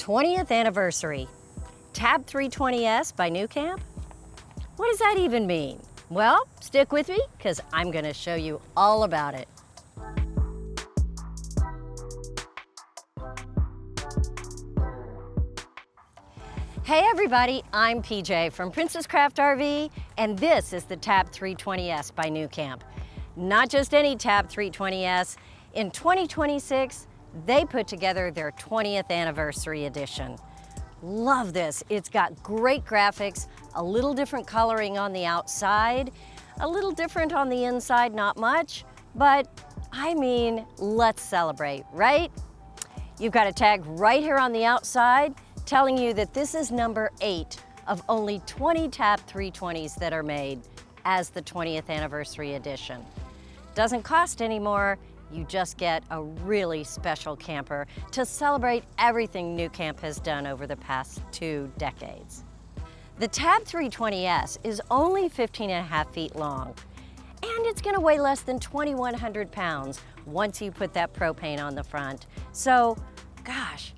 20th anniversary. Tab 320S by nuCamp? What does that even mean? Well, stick with me because I'm going to show you all about it. Hey everybody, I'm PJ from Princess Craft RV, and this is the Tab 320S by nuCamp. Not just any Tab 320S. In 2026, they put together their 20th anniversary edition. Love this. It's got great graphics, a little different coloring on the outside, a little different on the inside, not much, but I mean, let's celebrate, right? You've got a tag right here on the outside telling you that this is number 8 of only 20 Tab 320s that are made as the 20th anniversary edition. Doesn't cost any more. You just get a really special camper to celebrate everything nuCamp has done over the past 2 decades. The Tab 320S is only 15.5 feet long, and it's gonna weigh less than 2,100 pounds once you put that propane on the front. So, gosh,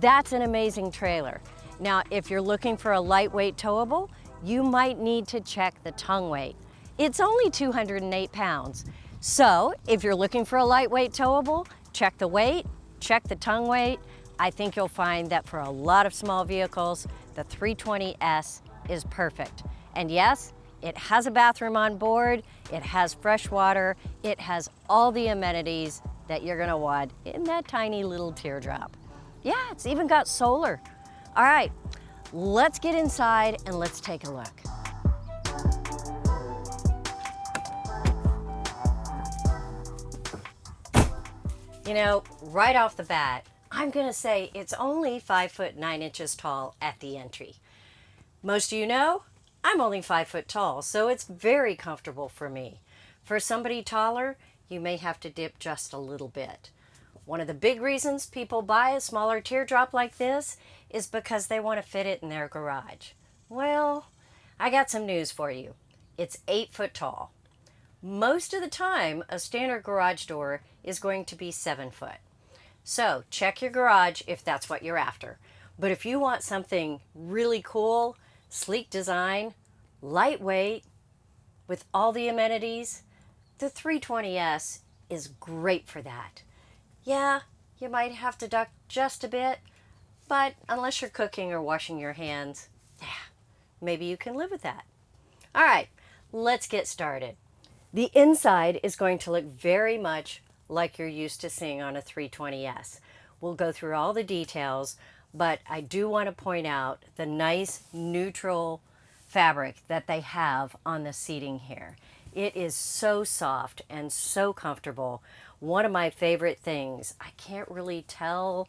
that's an amazing trailer. Now, if you're looking for a lightweight towable, you might need to check the tongue weight. It's only 208 pounds. So, if you're looking for a lightweight towable, check the weight, check the tongue weight. I think you'll find that for a lot of small vehicles, the 320S is perfect. And yes, it has a bathroom on board, it has fresh water, it has all the amenities that you're gonna want in that tiny little teardrop. Yeah, it's even got solar. All right, let's get inside and let's take a look. You know, right off the bat, I'm gonna say it's only 5 foot 9 inches tall at the entry. Most of you know, I'm only 5 foot tall, so it's very comfortable for me. For somebody taller, you may have to dip just a little bit. One of the big reasons people buy a smaller teardrop like this is because they want to fit it in their garage. Well, I got some news for you. It's 8 foot tall. Most of the time, a standard garage door is going to be 7 foot. So check your garage if that's what you're after. But if you want something really cool, sleek design, lightweight, with all the amenities, the 320S is great for that. Yeah, you might have to duck just a bit, but unless you're cooking or washing your hands, yeah, maybe you can live with that. All right, let's get started. The inside is going to look very much like you're used to seeing on a 320S. We'll go through all the details, but I do want to point out the nice neutral fabric that they have on the seating here. It is so soft and so comfortable. One of my favorite things. I can't really tell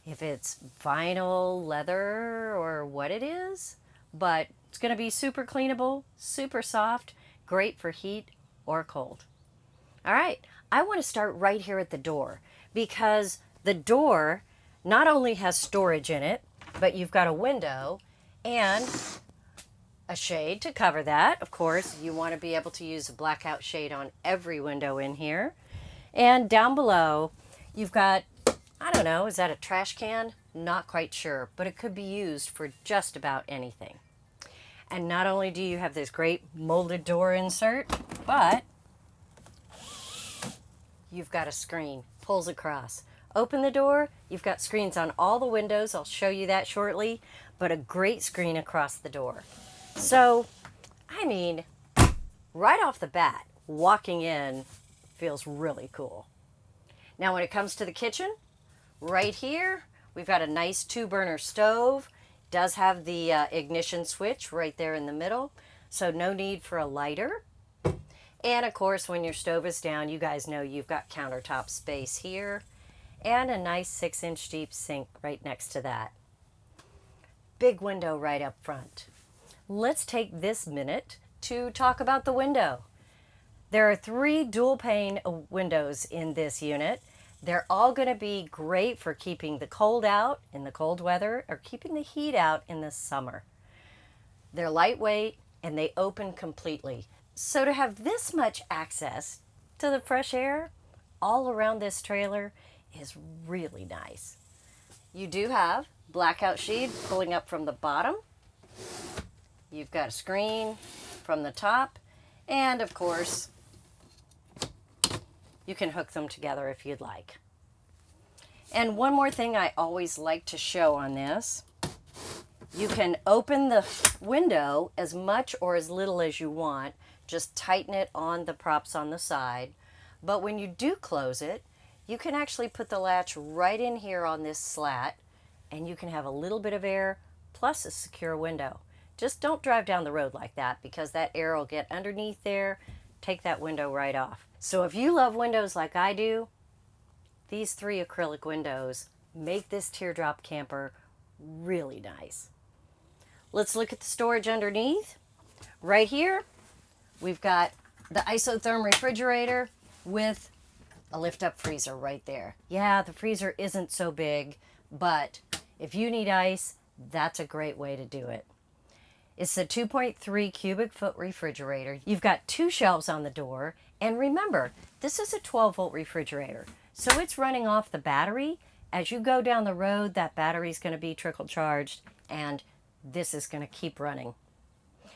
if it's vinyl, leather, or what it is, but it's going to be super cleanable, super soft, great for heat or cold. All right, I want to start right here at the door because the door not only has storage in it, but you've got a window and a shade to cover that. Of course, you want to be able to use a blackout shade on every window in here. And down below, you've got, I don't know, is that a trash can? Not quite sure, but it could be used for just about anything. And not only do you have this great molded door insert, but you've got a screen, pulls across. Open the door, you've got screens on all the windows, I'll show you that shortly, but a great screen across the door. So, I mean, right off the bat, walking in feels really cool. Now when it comes to the kitchen, right here, we've got a nice 2-burner stove. Does have the ignition switch right there in the middle, so no need for a lighter. And of course, when your stove is down, you guys know you've got countertop space here and a nice 6-inch deep sink right next to that. Big window right up front. Let's take this minute to talk about the window. There are 3 dual pane windows in this unit. They're all going to be great for keeping the cold out in the cold weather or keeping the heat out in the summer. They're lightweight and they open completely. So to have this much access to the fresh air all around this trailer is really nice. You do have blackout shade pulling up from the bottom. You've got a screen from the top, and of course, you can hook them together if you'd like. And one more thing I always like to show on this, you can open the window as much or as little as you want. Just tighten it on the props on the side. But when you do close it, you can actually put the latch right in here on this slat, and you can have a little bit of air plus a secure window. Just don't drive down the road like that, because that air will get underneath there, take that window right off. So if you love windows like I do, these 3 acrylic windows make this Teardrop camper really nice. Let's look at the storage underneath. Right here, we've got the isotherm refrigerator with a lift-up freezer right there. Yeah, the freezer isn't so big, but if you need ice, that's a great way to do it. It's a 2.3 cubic foot refrigerator. You've got 2 shelves on the door, and remember, this is a 12-volt refrigerator, so it's running off the battery. As you go down the road, that battery's going to be trickle charged, and this is going to keep running.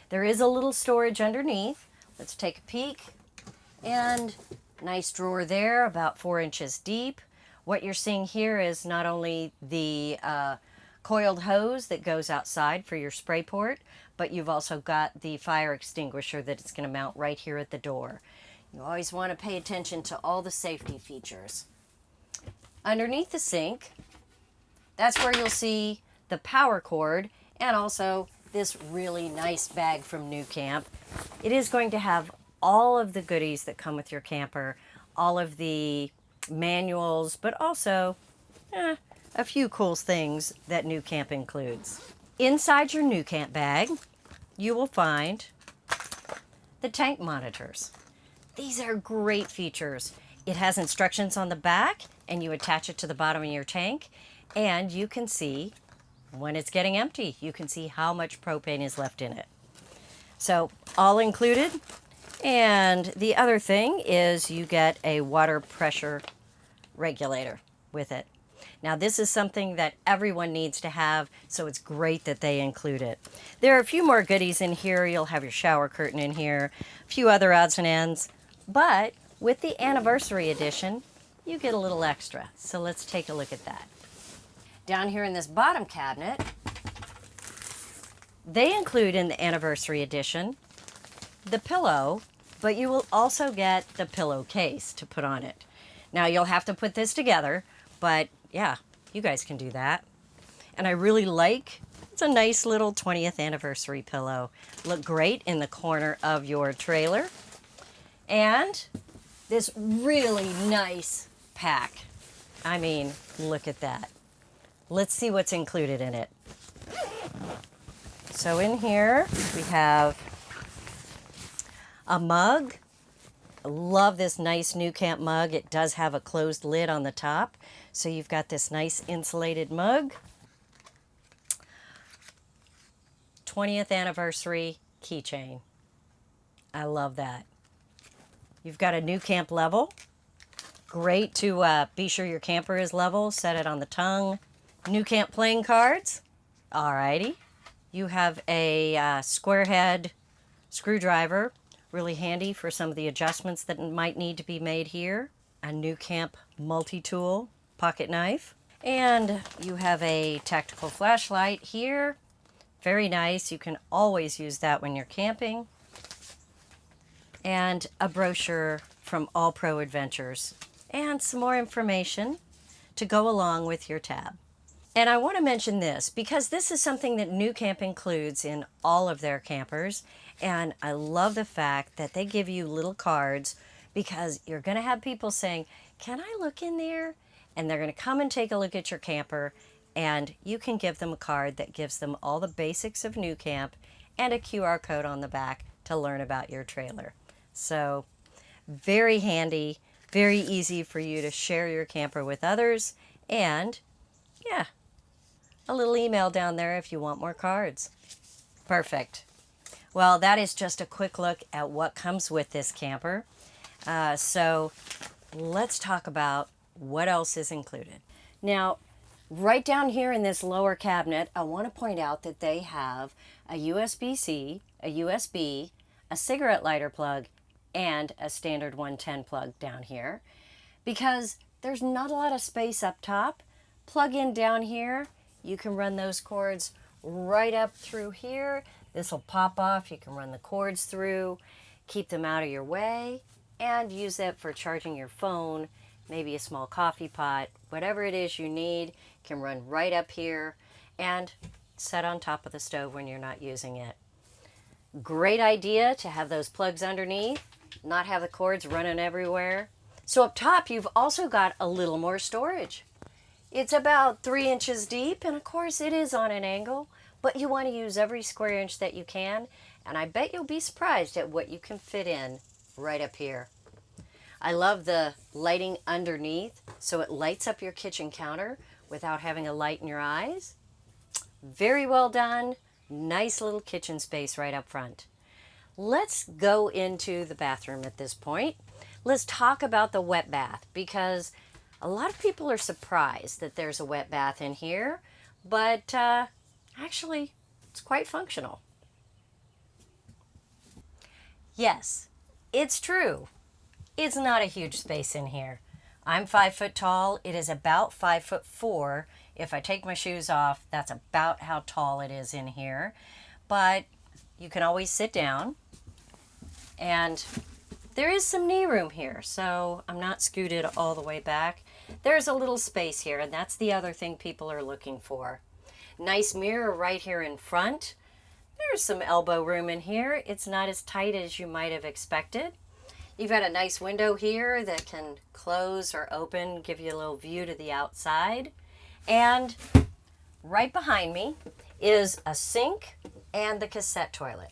There is a little storage underneath. Let's take a peek. And nice drawer there, about 4 inches deep. What you're seeing here is not only the coiled hose that goes outside for your spray port, but you've also got the fire extinguisher that it's going to mount right here at the door. You always want to pay attention to all the safety features. Underneath the sink, that's where you'll see the power cord and also this really nice bag from nuCamp. It is going to have all of the goodies that come with your camper, all of the manuals, but also a few cool things that nuCamp includes. Inside your nuCamp bag, you will find the tank monitors. These are great features. It has instructions on the back, and you attach it to the bottom of your tank, and you can see when it's getting empty. You can see how much propane is left in it. So all included. And the other thing is you get a water pressure regulator with it. Now this is something that everyone needs to have, so it's great that they include it. There are a few more goodies in here. You'll have your shower curtain in here, a few other odds and ends, but with the anniversary edition, you get a little extra. So let's take a look at that. Down here in this bottom cabinet, they include in the anniversary edition the pillow, but you will also get the pillowcase to put on it. Now you'll have to put this together, but yeah, you guys can do that. And I really like, it's a nice little 20th anniversary pillow. Look great in the corner of your trailer. And this really nice pack. I mean, look at that. Let's see what's included in it. So in here we have a mug. I love this nice nuCamp mug. It does have a closed lid on the top. So you've got this nice insulated mug. 20th anniversary keychain. I love that. You've got a nuCamp level. Great to be sure your camper is level. Set it on the tongue. nuCamp playing cards. Alrighty. You have a square head screwdriver. Really handy for some of the adjustments that might need to be made here. A nuCamp multi-tool pocket knife. And you have a tactical flashlight here. Very nice. You can always use that when you're camping. And a brochure from All Pro Adventures. And some more information to go along with your tab. And I want to mention this because this is something that nuCamp includes in all of their campers. And I love the fact that they give you little cards because you're going to have people saying, "Can I look in there?" And they're going to come and take a look at your camper, and you can give them a card that gives them all the basics of nuCamp and a QR code on the back to learn about your trailer. So very handy, very easy for you to share your camper with others, and yeah, a little email down there if you want more cards. Perfect. Well, that is just a quick look at what comes with this camper. So let's talk about what else is included. Now, Right down here in this lower cabinet, I want to point out that they have a USB-C, a USB, a cigarette lighter plug, and a standard 110 plug down here because there's not a lot of space up top. Plug in down here, you can run those cords right up through here. This will pop off, you can run the cords through, keep them out of your way, and use that for charging your phone, maybe a small coffee pot, whatever it is you need, can run right up here and set on top of the stove when you're not using it. Great idea to have those plugs underneath, not have the cords running everywhere. So up top, you've also got a little more storage. It's about 3 inches deep, and of course it is on an angle, but you want to use every square inch that you can, and I bet you'll be surprised at what you can fit in right up here. I love the lighting underneath, so it lights up your kitchen counter without having a light in your eyes. Very well done. Nice little kitchen space right up front. Let's go into the bathroom at this point. Let's talk about the wet bath because a lot of people are surprised that there's a wet bath in here, but actually it's quite functional. Yes, it's true. It's not a huge space in here. I'm 5 foot tall. It is about 5'4". If I take my shoes off, that's about how tall it is in here. But you can always sit down. And there is some knee room here, so I'm not scooted all the way back. There's a little space here, and that's the other thing people are looking for. Nice mirror right here in front. There's some elbow room in here. It's not as tight as you might have expected. You've got a nice window here that can close or open, give you a little view to the outside. And right behind me is a sink and the cassette toilet.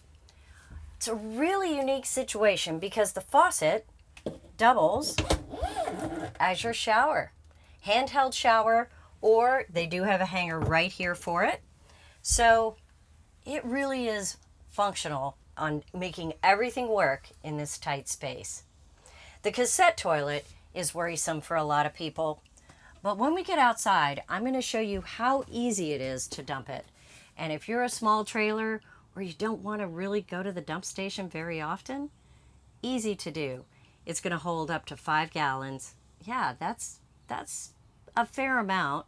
It's a really unique situation because the faucet doubles as your shower. Handheld shower, or they do have a hanger right here for it. So it really is functional on making everything work in this tight space. The cassette toilet is worrisome for a lot of people, but when we get outside, I'm going to show you how easy it is to dump it. And if you're a small trailer or you don't want to really go to the dump station very often, easy to do. It's going to hold up to 5 gallons. Yeah, that's a fair amount.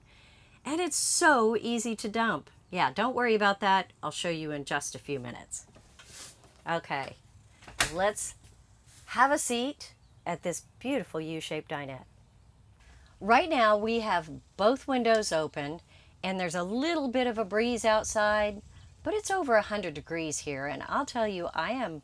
And it's so easy to dump. Yeah, don't worry about that. I'll show you in just a few minutes. Okay, let's have a seat at this beautiful U-shaped dinette. Right now we have both windows open and there's a little bit of a breeze outside, but it's over 100 degrees here, and I'll tell you, I am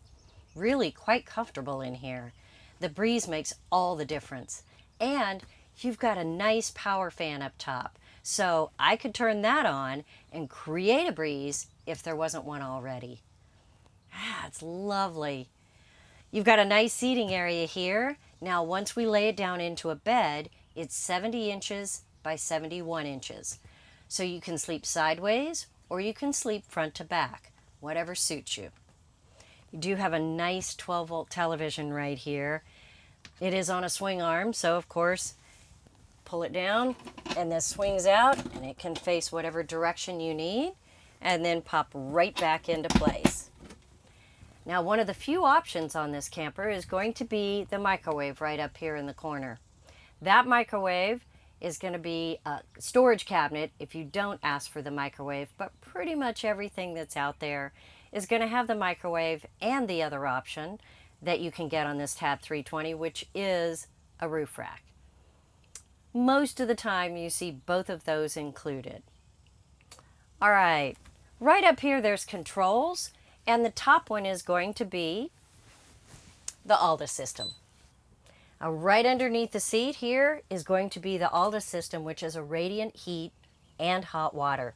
really quite comfortable in here. The breeze makes all the difference. And you've got a nice power fan up top. So I could turn that on and create a breeze if there wasn't one already. Ah, it's lovely. You've got a nice seating area here. Now, once we lay it down into a bed, it's 70 inches by 71 inches. So you can sleep sideways or you can sleep front to back, whatever suits you. You do have a nice 12-volt television right here. It is on a swing arm, so of course, pull it down and this swings out and it can face whatever direction you need and then pop right back into place. Now, one of the few options on this camper is going to be the microwave right up here in the corner. That microwave is going to be a storage cabinet if you don't ask for the microwave, but pretty much everything that's out there is going to have the microwave and the other option that you can get on this Tab 320, which is a roof rack. Most of the time you see both of those included. All right, right up here there's controls, and the top one is going to be the Alda system. Right underneath the seat here is going to be the Alda system, which is a radiant heat and hot water.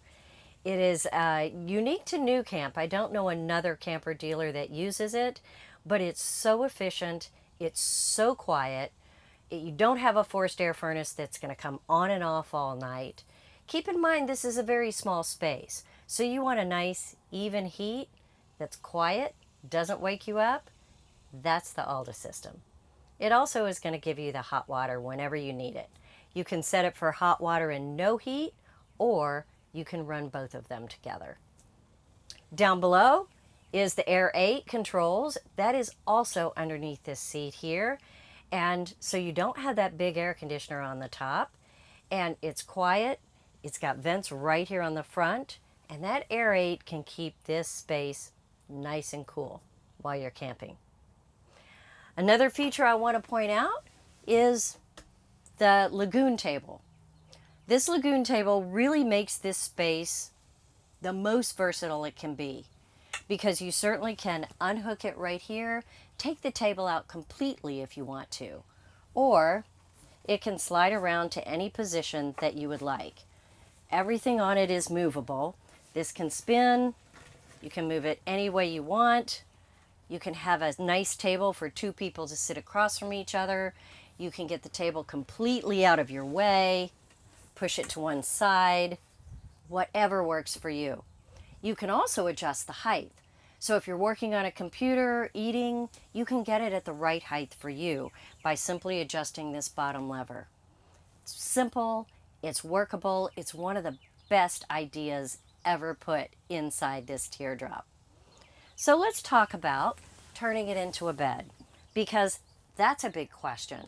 It is unique to nuCamp. I don't know another camper dealer that uses it, but it's so efficient, it's so quiet. You don't have a forced air furnace that's going to come on and off all night. Keep in mind this is a very small space, so you want a nice even heat that's quiet, doesn't wake you up. That's the Alda system. It also is going to give you the hot water whenever you need it. You can set it for hot water and no heat, or you can run both of them together. Down below is the Air 8 controls. That is also underneath this seat here. And so you don't have that big air conditioner on the top. And it's quiet. It's got vents right here on the front. And that Air 8 can keep this space nice and cool while you're camping. Another feature I want to point out is the lagoon table. This lagoon table really makes this space the most versatile it can be, because you certainly can unhook it right here, take the table out completely if you want to, or it can slide around to any position that you would like. Everything on it is movable. This can spin. You can move it any way you want. You can have a nice table for two people to sit across from each other. You can get the table completely out of your way, push it to one side, whatever works for you. You can also adjust the height. So if you're working on a computer, eating, you can get it at the right height for you by simply adjusting this bottom lever. It's simple, it's workable, it's one of the best ideas ever put inside this teardrop. So let's talk about turning it into a bed, because that's a big question.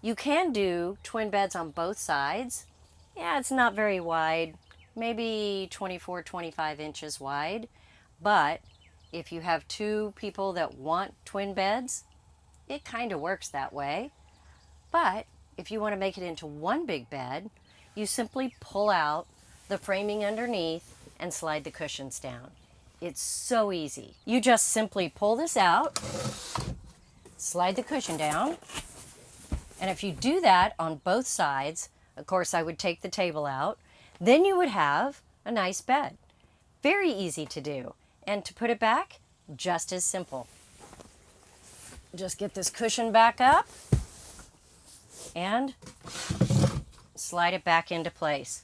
You can do twin beds on both sides. Yeah, it's not very wide, maybe 24, 25 inches wide, but if you have two people that want twin beds, it kind of works that way. But if you want to make it into one big bed, you simply pull out the framing underneath and slide the cushions down. It's so easy. You just simply pull this out, slide the cushion down, and if you do that on both sides, of course I would take the table out, then you would have a nice bed. Very easy to do. And to put it back, just as simple. Just get this cushion back up and slide it back into place.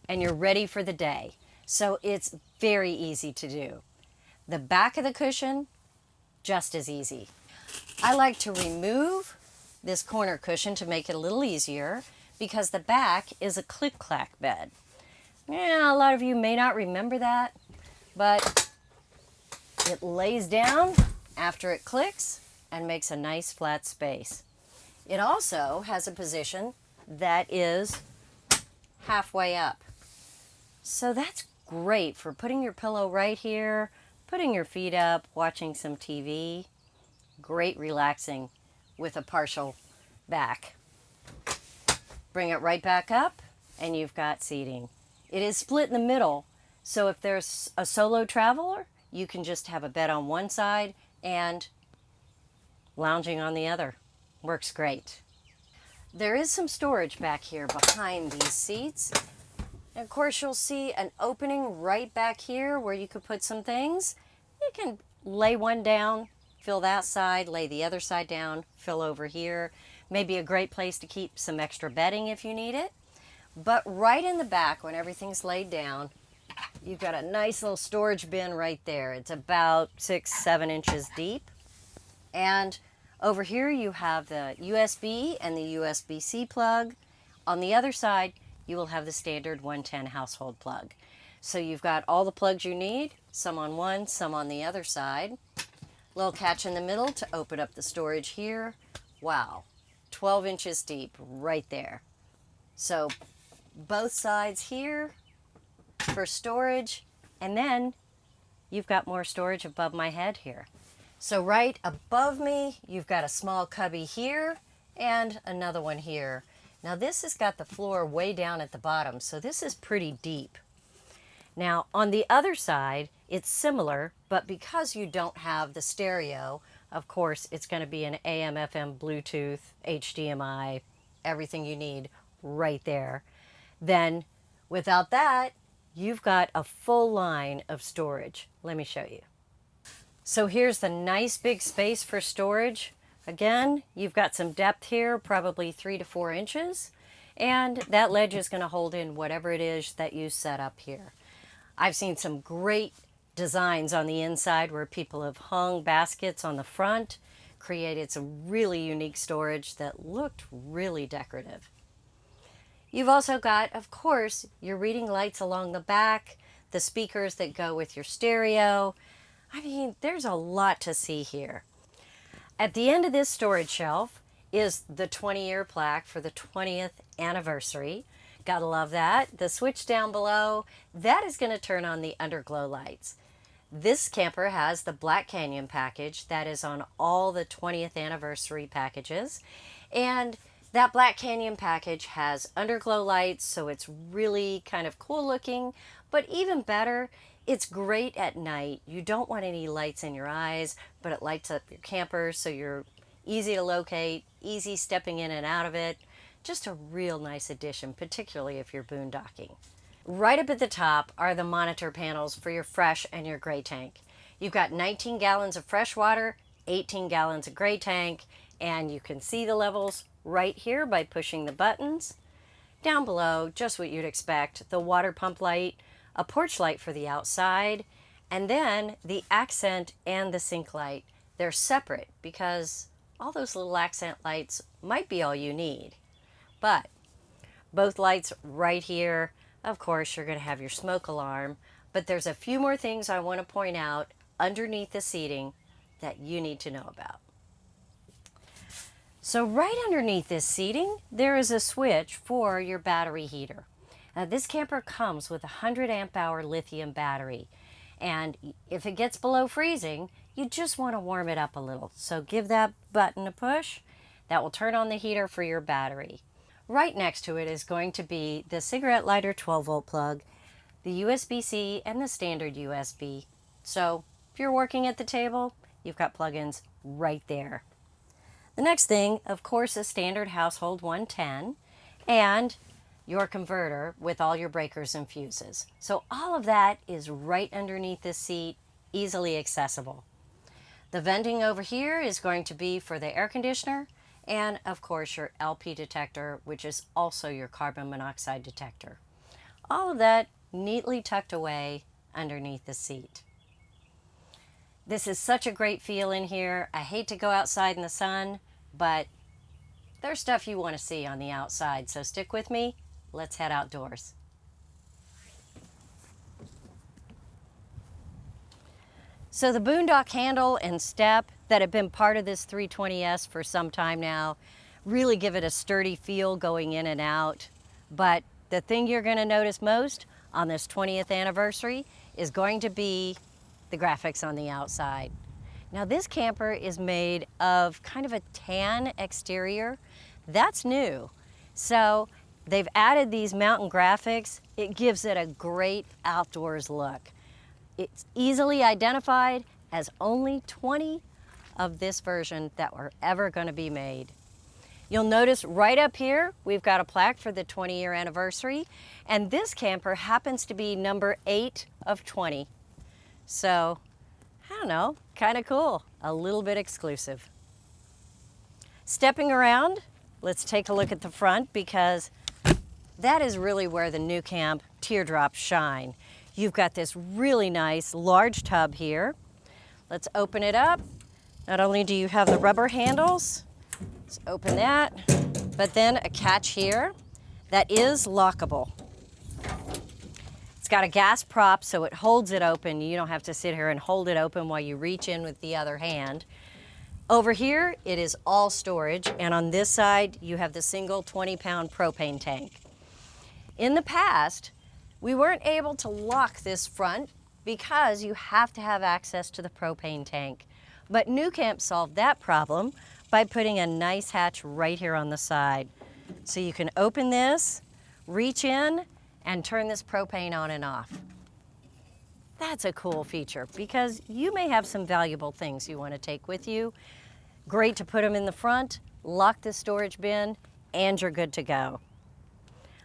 And you're ready for the day. So it's very easy to do. The back of the cushion, just as easy. I like to remove this corner cushion to make it a little easier, because the back is a click-clack bed. Yeah, a lot of you may not remember that, but it lays down after it clicks and makes a nice flat space. It also has a position that is halfway up. So that's great for putting your pillow right here, putting your feet up, watching some TV. Great relaxing with a partial back. Bring it right back up and you've got seating. It is split in the middle, so if there's a solo traveler, you can just have a bed on one side and lounging on the other. Works great. There is some storage back here behind these seats. And of course, you'll see an opening right back here where you could put some things. You can lay one down, fill that side, lay the other side down, fill over here. Maybe a great place to keep some extra bedding if you need it. But right in the back, when everything's laid down, you've got a nice little storage bin right there. It's about 6-7 inches deep. And over here you have the USB and the USB-C plug. On the other side, you will have the standard 110 household plug. So you've got all the plugs you need, some on one, some on the other side. Little catch in the middle to open up the storage here. Wow, 12 inches deep right there. So both sides here for storage, and then you've got more storage above my head here. So right above me, you've got a small cubby here and another one here. Now this has got the floor way down at the bottom, so this is pretty deep. Now on the other side, it's similar, but because you don't have the stereo, of course, it's going to be an AM, FM, Bluetooth, HDMI, everything you need right there. Then without that, you've got a full line of storage. Let me show you. So here's the nice big space for storage. Again, you've got some depth here, probably 3 to 4 inches, and that ledge is going to hold in whatever it is that you set up here. I've seen some great designs on the inside where people have hung baskets on the front, created some really unique storage that looked really decorative. You've also got, of course, your reading lights along the back, the speakers that go with your stereo. I mean, there's a lot to see here. At the end of this storage shelf is the 20-year plaque for the 20th anniversary. Gotta love that. The switch down below, that is going to turn on the underglow lights. This camper has the Black Canyon package that is on all the 20th anniversary packages. And that Black Canyon package has underglow lights, so it's really kind of cool looking, but even better, it's great at night. You don't want any lights in your eyes, but it lights up your camper so you're easy to locate, easy stepping in and out of it. Just a real nice addition, particularly if you're boondocking. Right up at the top are the monitor panels for your fresh and your gray tank. You've got 19 gallons of fresh water, 18 gallons of gray tank, and you can see the levels right here by pushing the buttons. Down below, just what you'd expect, the water pump light, a porch light for the outside, and then the accent and the sink light. They're separate because all those little accent lights might be all you need. But both lights right here. Of course, you're going to have your smoke alarm, but there's a few more things I want to point out underneath the seating that you need to know about. So right underneath this seating, there is a switch for your battery heater. Now, this camper comes with a 100 amp hour lithium battery, and if it gets below freezing, you just want to warm it up a little. So give that button a push. That will turn on the heater for your battery. Right next to it is going to be the cigarette lighter 12-volt plug, the USB-C, and the standard USB. So if you're working at the table, you've got plugins right there. The next thing, of course, is standard household 110 and your converter with all your breakers and fuses. So all of that is right underneath this seat, easily accessible. The venting over here is going to be for the air conditioner, and of course your LP detector, which is also your carbon monoxide detector. All of that neatly tucked away underneath the seat. This is such a great feel in here. I hate to go outside in the sun, but there's stuff you want to see on the outside, so stick with me. Let's head outdoors. So the boondock handle and step that have been part of this 320S for some time now really give it a sturdy feel going in and out. But the thing you're going to notice most on this 20th anniversary is going to be the graphics on the outside. Now this camper is made of kind of a tan exterior. That's new. So they've added these mountain graphics. It gives it a great outdoors look. It's easily identified as only 20 of this version that were ever going to be made. You'll notice right up here, we've got a plaque for the 20-year anniversary, and this camper happens to be number 8 of 20. So, I don't know, kind of cool, a little bit exclusive. Stepping around, let's take a look at the front because that is really where the nuCamp Teardrops shine. You've got this really nice large tub here. Let's open it up. Not only do you have the rubber handles, let's open that, but then a catch here that is lockable. It's got a gas prop so it holds it open. You don't have to sit here and hold it open while you reach in with the other hand. Over here, it is all storage, and on this side, you have the single 20-pound propane tank. In the past, we weren't able to lock this front because you have to have access to the propane tank. But nuCamp solved that problem by putting a nice hatch right here on the side. So you can open this, reach in, and turn this propane on and off. That's a cool feature because you may have some valuable things you want to take with you. Great to put them in the front, lock the storage bin, and you're good to go.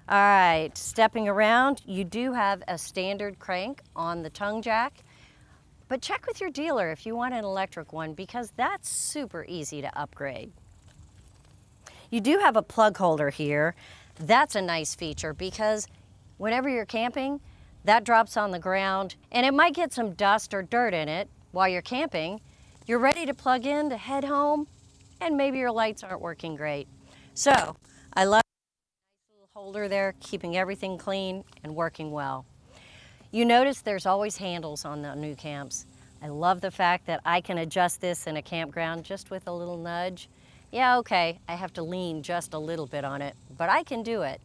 All right, stepping around, you do have a standard crank on the tongue jack, but check with your dealer if you want an electric one because that's super easy to upgrade. You do have a plug holder here. That's a nice feature because whenever you're camping, that drops on the ground and it might get some dust or dirt in it while you're camping. You're ready to plug in to head home and maybe your lights aren't working great. So I love holder there, keeping everything clean and working well. You notice there's always handles on the nuCamps. I love the fact that I can adjust this in a campground just with a little nudge. Yeah, okay, I have to lean just a little bit on it, but I can do it.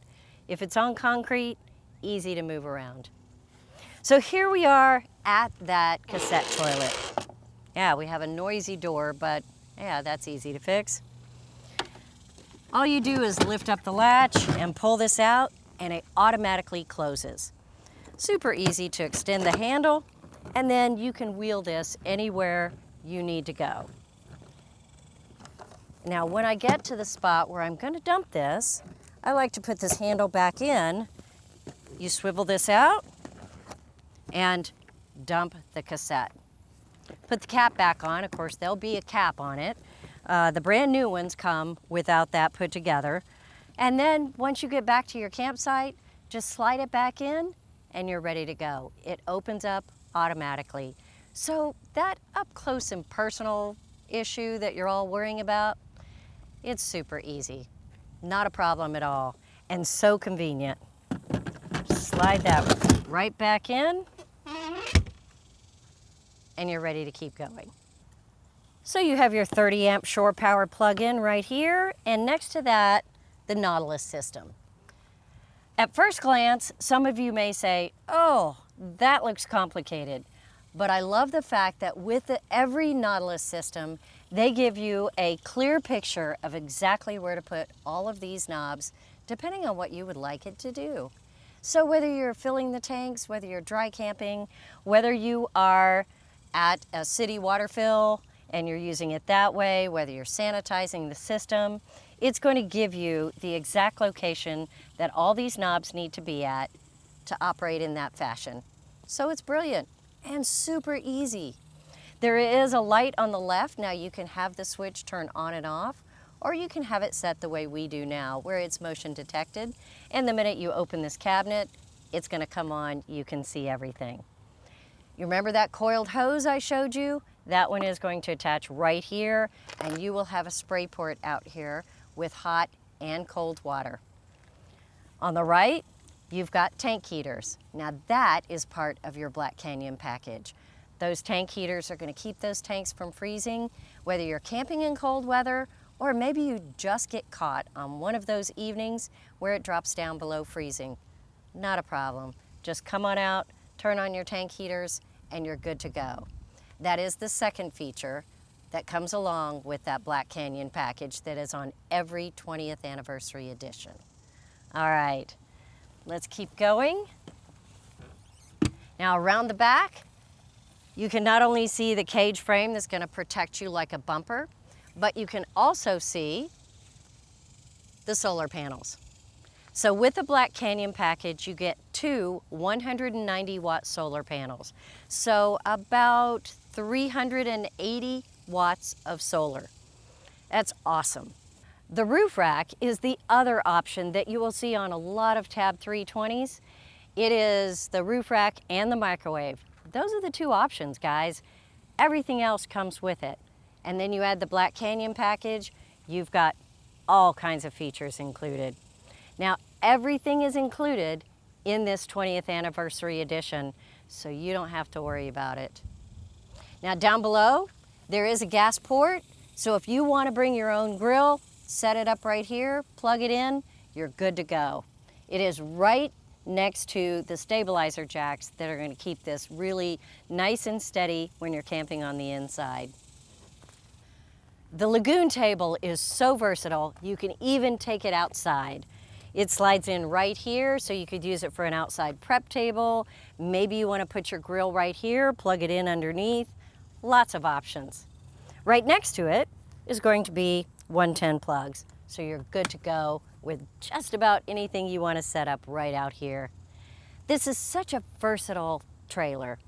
If it's on concrete, easy to move around. So here we are at that cassette toilet. Yeah, we have a noisy door, but yeah, that's easy to fix. All you do is lift up the latch and pull this out, and it automatically closes. Super easy to extend the handle, and then you can wheel this anywhere you need to go. Now, when I get to the spot where I'm going to dump this, I like to put this handle back in. You swivel this out and dump the cassette. Put the cap back on. Of course, there'll be a cap on it. The brand new ones come without that put together. And then once you get back to your campsite, just slide it back in and you're ready to go. It opens up automatically. So that up close and personal issue that you're all worrying about, it's super easy. Not a problem at all, and so convenient. Slide that right back in, and you're ready to keep going. So you have your 30 amp shore power plug-in right here, and next to that, the Nautilus system. At first glance, some of you may say, oh, that looks complicated. But I love the fact that with every Nautilus system, they give you a clear picture of exactly where to put all of these knobs, depending on what you would like it to do. So whether you're filling the tanks, whether you're dry camping, whether you are at a city water fill and you're using it that way, whether you're sanitizing the system, it's going to give you the exact location that all these knobs need to be at to operate in that fashion. So it's brilliant and super easy. There is a light on the left. Now you can have the switch turn on and off, or you can have it set the way we do now, where it's motion detected. And the minute you open this cabinet, it's gonna come on, you can see everything. You remember that coiled hose I showed you? That one is going to attach right here, and you will have a spray port out here with hot and cold water. On the right, you've got tank heaters. Now that is part of your Black Canyon package. Those tank heaters are going to keep those tanks from freezing, whether you're camping in cold weather or maybe you just get caught on one of those evenings where it drops down below freezing. Not a problem. Just come on out, turn on your tank heaters, and you're good to go. That is the second feature that comes along with that Black Canyon package that is on every 20th anniversary edition. All right, let's keep going. Now around the back, you can not only see the cage frame that's going to protect you like a bumper, but you can also see the solar panels. So with the Black Canyon package, you get two 190 watt solar panels. So about 380 watts of solar. That's awesome. The roof rack is the other option that you will see on a lot of Tab 320s. It is the roof rack and the microwave. Those are the two options, guys. Everything else comes with it. And then you add the Black Canyon package, you've got all kinds of features included. Now, everything is included in this 20th anniversary edition, so you don't have to worry about it. Now, down below, there is a gas port, so if you want to bring your own grill, set it up right here, plug it in, you're good to go. It is right next to the stabilizer jacks that are going to keep this really nice and steady when you're camping on the inside. The Lagoon table is so versatile, you can even take it outside. It slides in right here, so you could use it for an outside prep table. Maybe you want to put your grill right here, plug it in underneath. Lots of options. Right next to it is going to be 110 plugs, so you're good to go with just about anything you want to set up right out here. This is such a versatile trailer.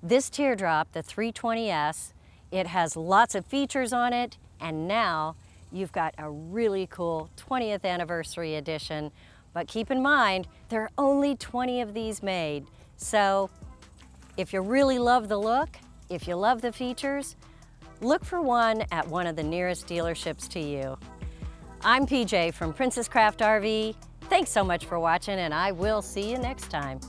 This Teardrop, the 320S, it has lots of features on it, and now you've got a really cool 20th anniversary edition. But keep in mind, there are only 20 of these made. So if you really love the look, if you love the features, look for one at one of the nearest dealerships to you. I'm PJ from Princess Craft RV. Thanks so much for watching, and I will see you next time.